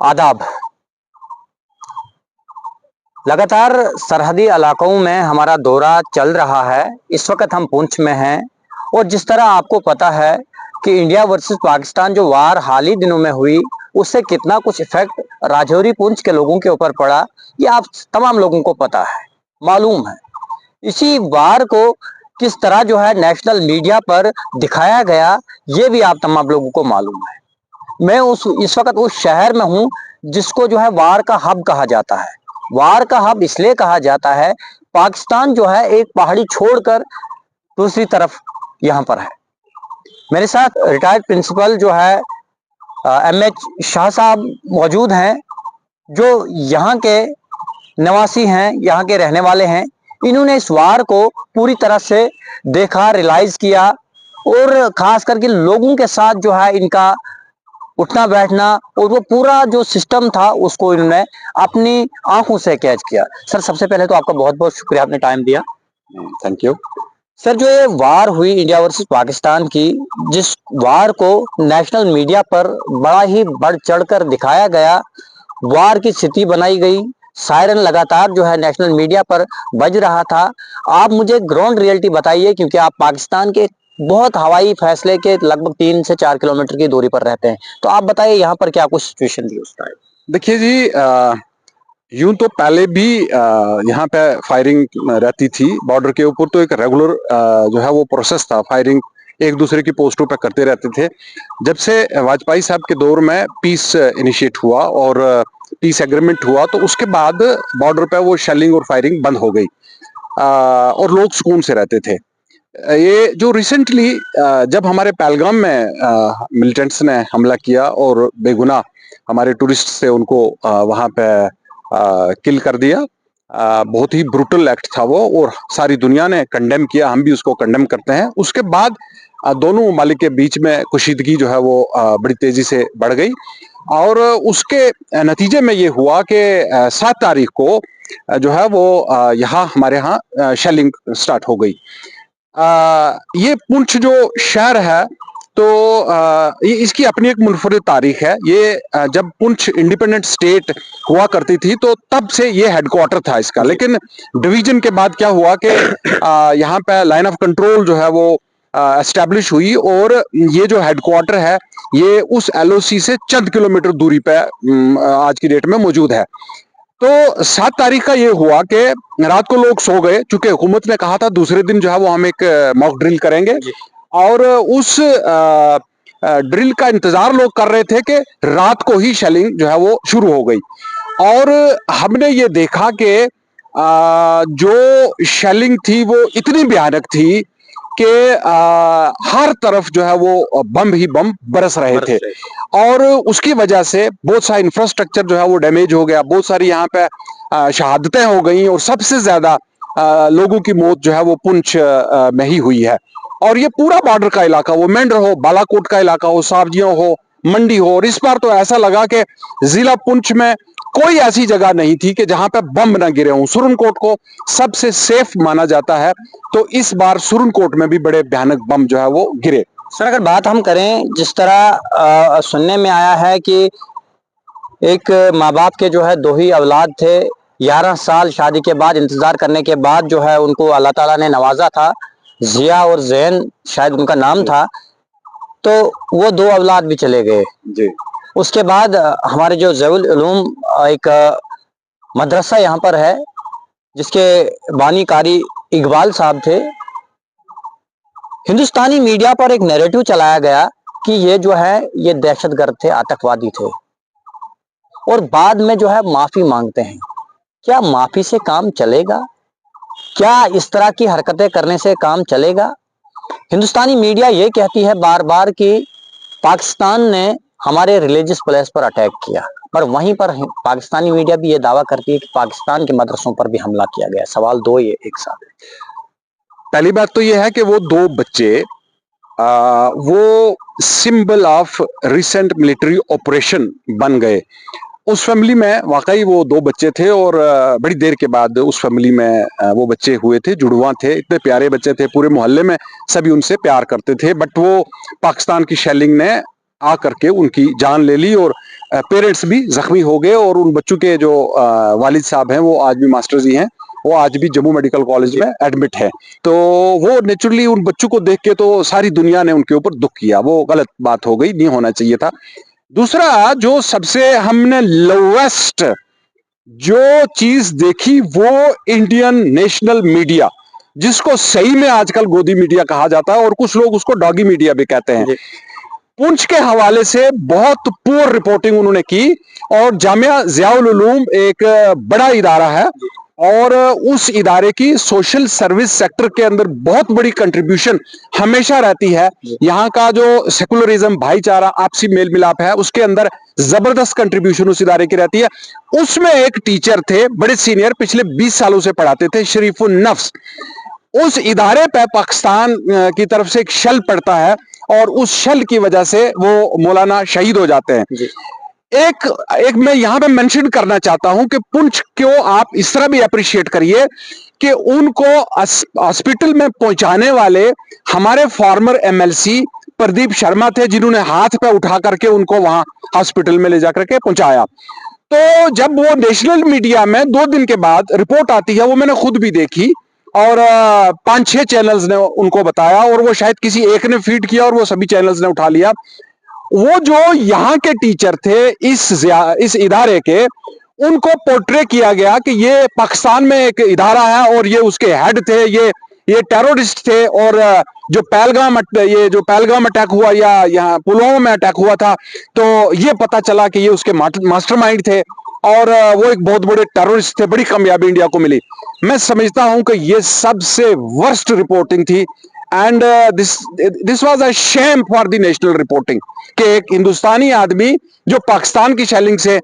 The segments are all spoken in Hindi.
आदाब। लगातार सरहदी इलाकों में हमारा दौरा चल रहा है। इस वक्त हम पुंछ में हैं और जिस तरह आपको पता है कि इंडिया वर्सेस पाकिस्तान जो वार हाल ही दिनों में हुई, उससे कितना कुछ इफेक्ट राजौरी पुंछ के लोगों के ऊपर पड़ा, ये आप तमाम लोगों को पता है, मालूम है। इसी वार को किस तरह जो है नेशनल मीडिया पर दिखाया गया, ये भी आप तमाम लोगों को मालूम है। मैं इस वक्त उस शहर में हूं जिसको जो है वार का हब कहा जाता है। वार का हब इसलिए कहा जाता है, पाकिस्तान जो है एक पहाड़ी छोड़कर दूसरी तरफ यहां पर है। मेरे साथ रिटायर्ड प्रिंसिपल जो है एमएच शाह साहब मौजूद हैं, जो यहाँ के निवासी हैं, यहाँ के रहने वाले हैं। इन्होंने इस वार को पूरी तरह से देखा, रियलाइज किया और खास करके लोगों के साथ जो है इनका उठना बैठना और वो पूरा जो सिस्टम था उसको इन्होंने अपनी आंखों से कैच किया। सर, सबसे पहले तो आपका बहुत बहुत शुक्रिया, आपने टाइम दिया। Thank you sir. जो ये वार हुई इंडिया वर्सेस पाकिस्तान की, जिस वार को नेशनल मीडिया पर बड़ा ही बढ़ चढ़कर दिखाया गया, वार की स्थिति बनाई गई, सायरन लगातार जो है नेशनल मीडिया पर बज रहा था। आप मुझे ग्राउंड रियलिटी बताइए, क्योंकि आप पाकिस्तान के बहुत हवाई फैसले के लगभग 3 से 4 किलोमीटर की दूरी पर रहते हैं, तो आप बताइए यहाँ पर क्या कुछ सिचुएशन थी उस टाइम। देखिए जी, यूं तो पहले भी यहाँ पे फायरिंग रहती थी बॉर्डर के ऊपर, तो एक रेगुलर जो है वो प्रोसेस था। फायरिंग एक दूसरे की पोस्टों पे करते रहते थे। जब से वाजपेयी साहब के दौर में पीस इनिशिएट हुआ और पीस एग्रीमेंट हुआ, तो उसके बाद बॉर्डर पे वो शेलिंग और फायरिंग बंद हो गई और लोग सुकून से रहते थे। ये जो रिसेंटली जब हमारे पहलगाम में मिलिटेंट्स ने हमला किया और बेगुनाह हमारे टूरिस्ट से उनको वहां पे किल कर दिया, बहुत ही ब्रूटल एक्ट था वो और सारी दुनिया ने कंडेम किया, हम भी उसको कंडेम करते हैं। उसके बाद दोनों ममालिक के बीच में कुशीदगी जो है वो बड़ी तेजी से बढ़ गई और उसके नतीजे में ये हुआ कि 7 तारीख को जो है वो यहाँ हमारे यहाँ शेलिंग स्टार्ट हो गई। ये पुंछ जो शहर है, तो ये इसकी अपनी एक मुनफरिद तारीख है। ये जब पुंछ इंडिपेंडेंट स्टेट हुआ करती थी, तो तब से ये हेडक्वार्टर था इसका। लेकिन डिवीजन के बाद क्या हुआ कि यहाँ पे लाइन ऑफ कंट्रोल जो है वो एस्टेब्लिश हुई और ये जो हेडक्वार्टर है ये उस एलओसी से चंद किलोमीटर दूरी पे आज की डेट में मौजूद है। तो 7 तारीख का ये हुआ कि रात को लोग सो गए, चूंकि हुकूमत ने कहा था दूसरे दिन जो है वो हम एक मॉक ड्रिल करेंगे और उस ड्रिल का इंतजार लोग कर रहे थे कि रात को ही शेलिंग जो है वो शुरू हो गई। और हमने ये देखा कि जो शेलिंग थी वो इतनी भयानक थी कि हर तरफ जो है वो बम ही बम बरस रहे थे और उसकी वजह से बहुत सारा इंफ्रास्ट्रक्चर जो है वो डैमेज हो गया। बहुत सारी यहाँ पे शहादतें हो गई और सबसे ज्यादा लोगों की मौत जो है वो पुंछ में ही हुई है। और ये पूरा बॉर्डर का इलाका, वो मेंढर हो, बालाकोट का इलाका हो, सावजियों हो, मंडी हो, और इस बार तो ऐसा लगा कि जिला पुंछ में कोई ऐसी जगह नहीं थी कि जहां पे बम न गिरे हों। सुरनकोट को सबसे सेफ माना जाता है, तो इस बार सुरनकोट में भी बड़े भयानक बम जो है वो गिरे। सर, अगर बात हम करें, जिस तरह सुनने में आया है कि एक माँ बाप के जो है 2 ही औलाद थे, 11 साल शादी के बाद इंतजार करने के बाद जो है उनको अल्लाह ताला ने नवाजा था, जिया और जैन शायद उनका नाम था, तो वो 2 औलाद भी चले गए जी। उसके बाद हमारे जो ज़ैउल उलूम एक मदरसा यहाँ पर है, जिसके बानी कारी इकबाल साहब थे। हिंदुस्तानी मीडिया पर एक नैरेटिव चलाया गया कि ये जो है ये दहशतगर्द थे, आतंकवादी थे, और बाद में जो है माफी मांगते हैं। क्या माफी से काम चलेगा? क्या इस तरह की हरकतें करने से काम चलेगा? हिंदुस्तानी मीडिया ये कहती है बार बार कि पाकिस्तान ने हमारे रिलीजियस प्लेस पर अटैक किया, पर वहीं पर पाकिस्तानी मीडिया भी ये दावा करती है कि पाकिस्तान के मदरसों पर भी हमला किया गया। सवाल 2 ये एक साथ। पहली बात तो ये है कि वो 2 बच्चे वो symbol of recent military operation बन गए। उस फैमिली में वाकई वो 2 बच्चे थे और बड़ी देर के बाद उस फैमिली में वो बच्चे हुए थे, जुड़वा थे, इतने प्यारे बच्चे थे, पूरे मोहल्ले में सभी उनसे प्यार करते थे। बट वो पाकिस्तान की शेलिंग ने आ करके उनकी जान ले ली और पेरेंट्स भी जख्मी हो गए और उन बच्चों के जो वालिद साहब हैं वो आज भी मास्टर जी हैं, वो आज भी जम्मू मेडिकल कॉलेज में एडमिट है। तो वो नेचुरली उन बच्चों को देख के तो सारी दुनिया ने उनके ऊपर दुख किया, वो गलत बात हो गई, नहीं होना चाहिए था। दूसरा जो सबसे हमने लोवेस्ट जो चीज देखी वो इंडियन नेशनल मीडिया, जिसको सही में आजकल गोदी मीडिया कहा जाता है और कुछ लोग उसको डॉगी मीडिया भी कहते हैं। पुंछ के हवाले से बहुत पुअर रिपोर्टिंग उन्होंने की और जामिया ज़ियाउल उलूम एक बड़ा इदारा है और उस इदारे की सोशल सर्विस सेक्टर के अंदर बहुत बड़ी कंट्रीब्यूशन हमेशा रहती है। यहाँ का जो सेकुलरिज्म, भाईचारा, आपसी मेल मिलाप है, उसके अंदर जबरदस्त कंट्रीब्यूशन उस इदारे की रहती है। उसमें एक टीचर थे बड़े सीनियर, पिछले 20 सालों से पढ़ाते थे, शरीफुन नफ्स। उस इदारे पे पाकिस्तान की तरफ से एक शल पड़ता है और उस शल की वजह से वो मौलाना शहीद हो जाते हैं। एक मैं यहां पे मेंशन करना चाहता हूं कि पुंछ को आप इस तरह भी अप्रिशिएट करिए कि उनको हॉस्पिटल में पहुंचाने वाले हमारे फॉर्मर एमएलसी प्रदीप शर्मा थे, जिन्होंने हाथ पे उठा करके उनको वहां हॉस्पिटल में ले जाकर के पहुंचाया। तो जब वो नेशनल मीडिया में 2 दिन के बाद रिपोर्ट आती है, वो मैंने खुद भी देखी और 5-6 चैनल्स ने उनको बताया और वो शायद किसी एक ने फीड किया और वो सभी चैनल्स ने उठा लिया। वो जो यहाँ के टीचर थे इस इदारे के, उनको पोर्ट्रे किया गया कि ये पाकिस्तान में एक इदारा है और ये उसके हेड थे, ये टेररिस्ट थे और जो पहलगाम अटैक हुआ या यहाँ पुलवामा में अटैक हुआ था, तो ये पता चला कि ये उसके मास्टरमाइंड थे और वो एक बहुत बड़े टेररिस्ट थे। बड़ी कामयाबी इंडिया को मिली। मैं समझता हूं कि ये सबसे वर्स्ट रिपोर्टिंग थी and this was a shame for the national reporting कि एक हिंदुस्तानी आदमी जो पाकिस्तान की शेलिंग से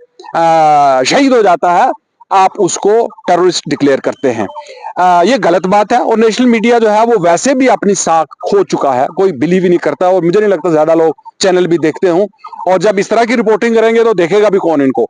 शहीद हो जाता है, आप उसको टेररिस्ट डिक्लेयर करते हैं। ये गलत बात है और नेशनल मीडिया जो है वो वैसे भी अपनी साख खो चुका है, कोई बिलीव ही नहीं करता और मुझे नहीं लगता ज्यादा लोग चैनल भी देखते हों, और जब इस तरह की रिपोर्टिंग करेंगे तो देखेगा भी कौन इनको।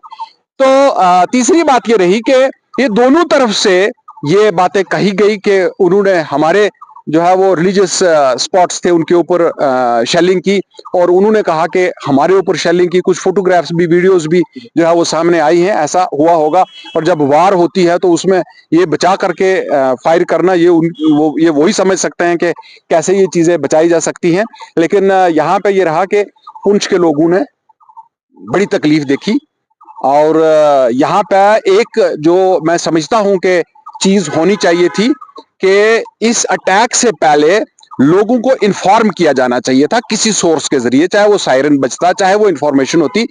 तो तीसरी बात ये रही कि ये दोनों तरफ से ये बातें कही गई कि उन्होंने हमारे जो है वो रिलीजियस स्पॉट्स थे उनके ऊपर शेलिंग की और उन्होंने कहा कि हमारे ऊपर शेलिंग की। कुछ फोटोग्राफ्स भी, वीडियोस भी जो है वो सामने आई हैं, ऐसा हुआ होगा। और जब वार होती है तो उसमें ये बचा करके फायर करना, ये वही समझ सकते हैं कि कैसे ये चीजें बचाई जा सकती हैं। लेकिन यहाँ पे ये रहा कि पुंछ के लोगों ने बड़ी तकलीफ देखी और यहाँ पे एक जो मैं समझता हूं कि चीज होनी चाहिए थी कि इस अटैक से पहले लोगों को इन्फॉर्म किया जाना चाहिए था किसी सोर्स के जरिए, चाहे वो सायरन बजता, चाहे वो इन्फॉर्मेशन होती,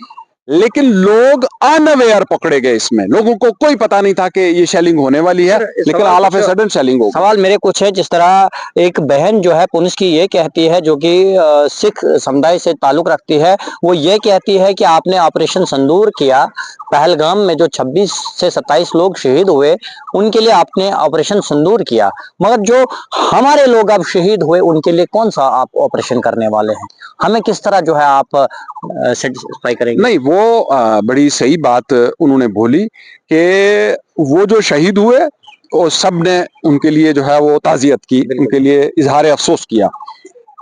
लेकिन लोग अनअवेयर पकड़े गए। इसमें लोगों को कोई पता नहीं था कि ये शेलिंग होने वाली है, लेकिन all of a sudden shelling हो। सवाल मेरे कुछ है, जिस तरह एक बहन जो है पुंछ की ये कहती है, जो कि सिख समुदाय से ताल्लुक रखती है, वो ये कहती है कि आपने ऑपरेशन संदूर किया पहलगाम में, जो 26 से 27 लोग शहीद हुए उनके लिए आपने ऑपरेशन संदूर किया, मगर जो हमारे लोग अब शहीद हुए उनके लिए कौन सा आप ऑपरेशन करने वाले हैं? हमें किस तरह जो है आप सेटिस्फाई करेंगे? नहीं, वो बड़ी सही बात उन्होंने बोली कि वो जो शहीद हुए वो सब ने उनके लिए जो है वो ताजियत की, उनके लिए इजहार अफसोस किया।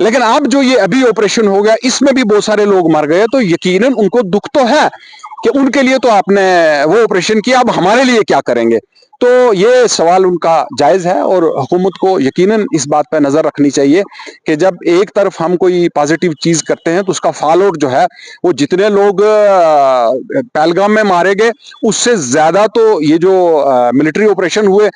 लेकिन अब जो ये अभी ऑपरेशन हो गया, इसमें भी बहुत सारे लोग मर गए, तो यकीनन उनको दुख तो है कि उनके लिए तो आपने वो ऑपरेशन किया, अब हमारे लिए क्या करेंगे। तो ये सवाल उनका जायज है और हुकूमत को यकीनन इस बात पर नजर रखनी चाहिए कि जब एक तरफ हम कोई पॉजिटिव चीज करते हैं तो उसका फॉलोआउट जो है वो, जितने लोग पहलगाम में मारे गए उससे ज्यादा तो ये जो मिलिट्री ऑपरेशन हुए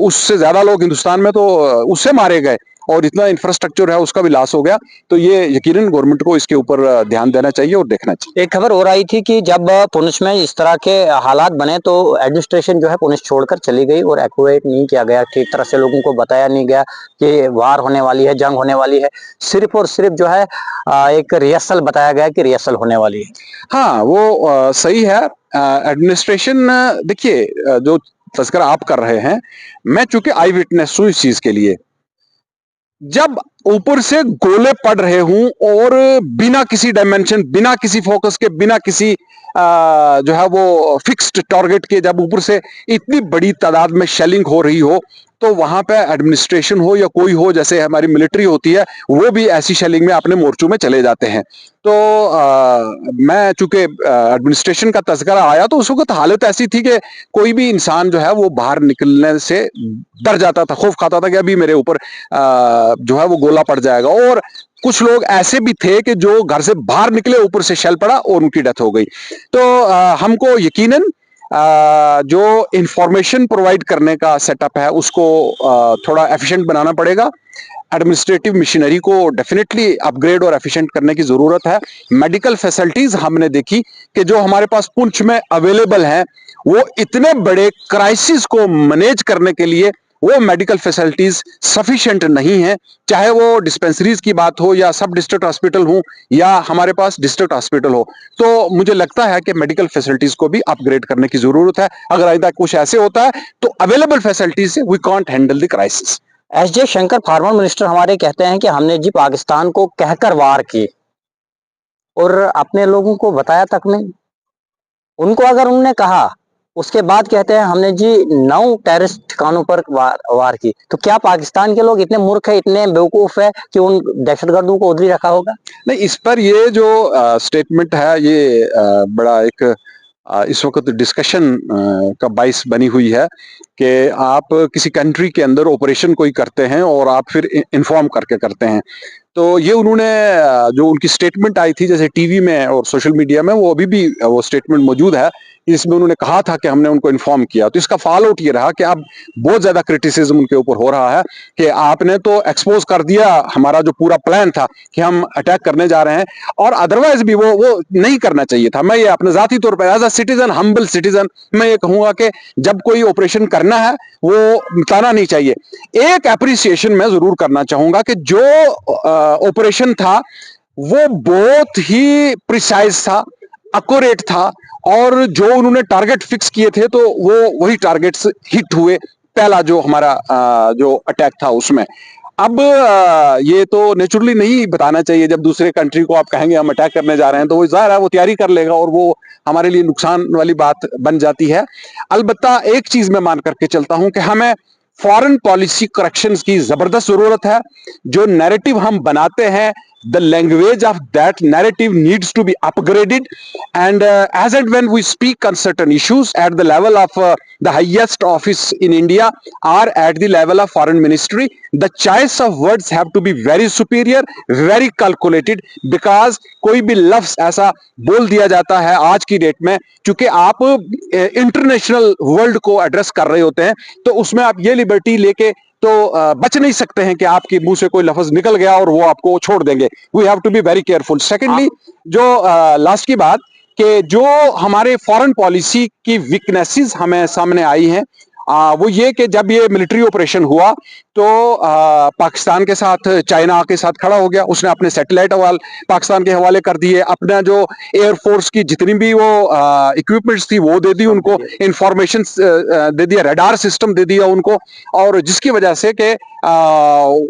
उससे ज्यादा लोग हिंदुस्तान में तो उससे मारे गए और इतना इंफ्रास्ट्रक्चर है उसका भी लॉस हो गया। तो ये यकीनन गवर्नमेंट को इसके ऊपर ध्यान देना चाहिए और देखना चाहिए। एक खबर हो रही थी कि जब पुंछ में इस तरह के हालात बने तो एडमिनिस्ट्रेशन जो है पुंछ छोड़कर चली गई और एक्टिवेट नहीं किया गया, ठीक तरह से लोगों को बताया नहीं गया कि वार होने वाली है, जंग होने वाली है। सिर्फ और सिर्फ जो है एक रिहर्सल बताया गया कि रिहर्सल होने वाली है। हाँ, वो सही है। एडमिनिस्ट्रेशन, देखिए जो तस्करा आप कर रहे हैं, मैं चूंकि आई विटनेस हूं इस चीज के लिए, जब ऊपर से गोले पड़ रहे हूं और बिना किसी डायमेंशन, बिना किसी फोकस के, बिना किसी जो है वो फिक्स्ड टारगेट के, जब ऊपर से इतनी बड़ी तादाद में शेलिंग हो रही हो तो वहां पे एडमिनिस्ट्रेशन हो या कोई हो, जैसे हमारी मिलिट्री होती है, वो भी ऐसी शेलिंग में अपने मोर्चों में चले जाते हैं। तो मैं चूंकि एडमिनिस्ट्रेशन का तज़किरा आया, तो उस वक्त हालत ऐसी थी कि कोई भी इंसान जो है वो बाहर निकलने से डर जाता था, खौफ खाता था कि अभी मेरे ऊपर जो है वो गोला पड़ जाएगा। और कुछ लोग ऐसे भी थे कि जो घर से बाहर निकले, ऊपर से शेल पड़ा और उनकी डेथ हो गई। तो हमको यकीनन जो इंफॉर्मेशन प्रोवाइड करने का सेटअप है उसको थोड़ा एफिशिएंट बनाना पड़ेगा। एडमिनिस्ट्रेटिव मशीनरी को डेफिनेटली अपग्रेड और एफिशिएंट करने की जरूरत है। मेडिकल फैसिलिटीज हमने देखी कि जो हमारे पास पुंछ में अवेलेबल है, वो इतने बड़े क्राइसिस को मैनेज करने के लिए वो मेडिकल फैसिलिटीज सफिशिएंट नहीं है, चाहे वो डिस्पेंसरीज की बात हो या सब डिस्ट्रिक्ट हॉस्पिटल हो या हमारे पास डिस्ट्रिक्ट हॉस्पिटल हो। तो मुझे लगता है कि मेडिकल फैसिलिटीज को भी अपग्रेड करने की जरूरत है। अगर आइंदा कुछ ऐसे होता है तो अवेलेबल फैसिलिटीज से we can't handle the crisis. S Jaishankar former minister हमारे कहते हैं कि हमने जी पाकिस्तान को कहकर वार की और अपने लोगों को बताया तक नहीं। उनको अगर उन्होंने कहा, उसके बाद कहते हैं हमने जी 9 टेररिस्ट ठिकानों पर वार की। तो क्या पाकिस्तान के लोग इतने मूर्ख है, इतने बेवकूफ है कि उन दहशतगर्दों को उधर ही रखा होगा? नहीं, इस पर ये जो स्टेटमेंट है, ये बड़ा एक इस वक्त डिस्कशन का बाइस बनी हुई है कि आप किसी कंट्री के अंदर ऑपरेशन कोई करते हैं और आप फिर इन्फॉर्म करके करते हैं। तो ये उन्होंने जो उनकी स्टेटमेंट आई थी, जैसे टीवी में और सोशल मीडिया में, वो अभी भी वो स्टेटमेंट मौजूद है। इसमें उन्होंने कहा था कि हमने उनको इन्फॉर्म किया। तो इसका फॉल आउट ये रहा कि अब बहुत ज्यादा क्रिटिसिज्म उनके ऊपर हो रहा है कि आपने तो एक्सपोज कर दिया हमारा जो पूरा प्लान था कि हम अटैक करने जा रहे हैं, और अदरवाइज भी वो नहीं करना चाहिए था। मैं ये अपने जाती तौर पर as a citizen, humble citizen, मैं ये कहूंगा कि जब कोई ऑपरेशन करना है वो बताना नहीं चाहिए। एक एप्रिसिएशन मैं जरूर करना चाहूंगा कि जो ऑपरेशन था वो बहुत ही प्रिसाइज था, एक्यूरेट था, और जो उन्होंने टारगेट फिक्स किए थे तो वो वही टारगेट्स हिट हुए, पहला जो हमारा जो अटैक था उसमें। अब ये तो नेचुरली नहीं बताना चाहिए। जब दूसरे कंट्री को आप कहेंगे हम अटैक करने जा रहे हैं, तो वो जाहिर है वो तैयारी कर लेगा और वो हमारे लिए नुकसान वाली बात बन जाती है। अलबत्ता एक चीज मैं मान करके चलता हूं कि हमें फॉरेन पॉलिसी करेक्शंस की जबरदस्त जरूरत है। जो नैरेटिव हम बनाते हैं, the language of that narrative needs to be upgraded, and as and when we speak on certain issues at the level of the highest office in India or at the level of foreign ministry, the choice of words have to be very superior, very calculated, because कोई भी लफ्ज ऐसा बोल दिया जाता है आज की डेट में, क्योंकि आप इंटरनेशनल वर्ल्ड को एड्रेस कर रहे होते हैं, तो उसमें आप ये लिबर्टी लेके तो बच नहीं सकते हैं कि आपके मुंह से कोई लफ्ज निकल गया और वो आपको छोड़ देंगे। We have to be very careful. Secondly, जो लास्ट की बात कि जो हमारे फॉरेन पॉलिसी की वीकनेसेस हमें सामने आई हैं, वो ये कि जब ये मिलिट्री ऑपरेशन हुआ तो पाकिस्तान के साथ चाइना के साथ खड़ा हो गया। उसने अपने सैटेलाइट पाकिस्तान के हवाले कर दिए, अपना जो एयरफोर्स की जितनी भी वो इक्विपमेंट्स थी वो दे दी उनको, इंफॉर्मेशन दे दिया, रडार सिस्टम दे दिया उनको, और जिसकी वजह से कि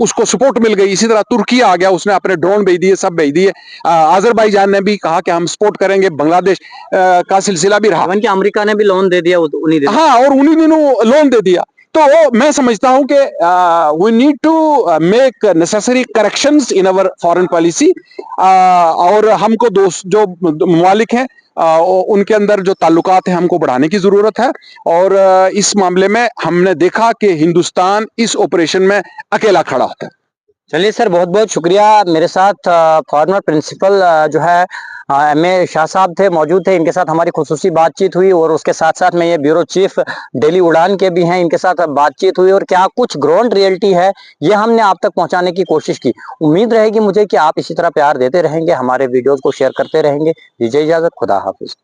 उसको सपोर्ट मिल गई। इसी तरह तुर्की आ गया, उसने अपने ड्रोन भेज दिए, सब भेज दिए। अजरबैजान ने भी कहा कि हम सपोर्ट करेंगे। बांग्लादेश का सिलसिला भी रहा, अमेरिका ने भी लोन दे दिया, उन्हीं दिनों। हाँ, और उन्हीं दिनों लोन दे दिया। तो मैं समझता हूं कि we need to make necessary corrections in our foreign policy, और हमको दोस्त जो ममालिक हैं उनके अंदर जो ताल्लुकात हैं हमको बढ़ाने की जरूरत है। और इस मामले में हमने देखा कि हिंदुस्तान इस ऑपरेशन में अकेला खड़ा होता है। चलिए सर, बहुत बहुत शुक्रिया। मेरे साथ फॉर्मर प्रिंसिपल जो है एमए शाह साहब थे, मौजूद थे। इनके साथ हमारी खुसूसी बातचीत हुई, और उसके साथ साथ में ये ब्यूरो चीफ दिल्ली उड़ान के भी हैं, इनके साथ बातचीत हुई, और क्या कुछ ग्राउंड रियलिटी है ये हमने आप तक पहुंचाने की कोशिश की। उम्मीद रहेगी मुझे कि आप इसी तरह प्यार देते रहेंगे, हमारे वीडियोज को शेयर करते रहेंगे। दीजिए इजाजत, खुदा हाफिज।